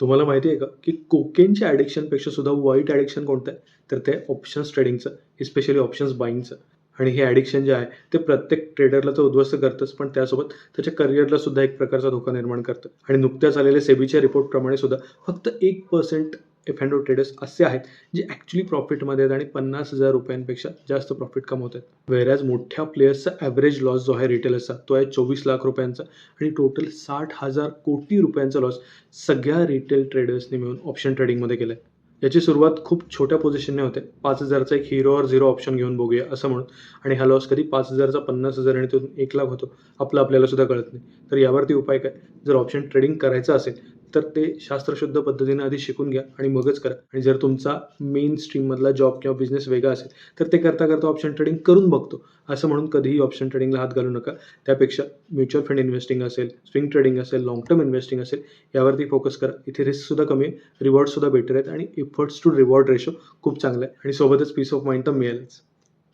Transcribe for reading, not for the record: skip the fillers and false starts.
तुम्हाला माहिती आहे का, की कोकेनच्या ॲडिक्शनपेक्षा सुद्धा वाईट ॲडिक्शन कोणतं आहे? तर ते ऑप्शन्स ट्रेडिंगचं, स्पेशली ऑप्शन्स बायिंगचं. आणि हे ॲडिक्शन जे आहे, ते प्रत्येक ट्रेडरला तर उद्ध्वस्त करतंच, पण त्यासोबत त्याच्या करिअरला सुद्धा एक प्रकारचा धोका निर्माण करतं. आणि नुकत्याच आलेल्या सेबीच्या रिपोर्टप्रमाणे सुद्धा फक्त 1% F&O ट्रेडर्स असे आहेत, जे ॲक्चुअली प्रॉफिटमध्ये आहेत आणि ₹50,000 पेक्षा जास्त प्रॉफिट कमवत आहेत. व्हेअरॲज मोठ्या प्लेयर्सचा ॲव्हरेज लॉस जो आहे रिटेलर्सचा, तो आहे ₹24,00,000 आणि टोटल ₹60,000 लॉस सगळ्या रिटेल ट्रेडर्सनी मिळून ऑप्शन ट्रेडिंगमध्ये केलं आहे. याची सुरुवात खूप छोट्या पोझिशनने होते. 5,000चा एक हिरो और झिरो ऑप्शन घेऊन बघूया असं म्हणून आणि हा लॉस कधी 5,000चा 50,000 आणि तिथून 1,00,000 होतो. आपल्याला सुद्धा कळत नाही. तर यावरती उपाय काय? जर ऑप्शन ट्रेडिंग करायचं असेल, तर ते शास्त्रशुद्ध पद्धतीने आधी शिकून घ्या आणि मगच करा. आणि जर तुमचा मेन स्ट्रीममधला जॉब किंवा बिझनेस वेगळा असेल, तर ते करता ऑप्शन ट्रेडिंग करून बघतो, असं म्हणून कधीही ऑप्शन ट्रेडिंगला हात घालू नका. त्यापेक्षा म्युच्युअल फंड इन्व्हेस्टिंग असेल, स्विंग ट्रेडिंग असेल, लाँग टर्म इन्व्हेस्टिंग असेल, यावरती फोकस करा. इथे रिस्कसुद्धा कमी आहे, रिवॉर्डसुद्धा बेटर आहेत आणि एफर्ट्स टू रिवॉर्ड रेशो खूप चांगला आहे आणि सोबतच पीस ऑफ माइंड तर मिळेलच.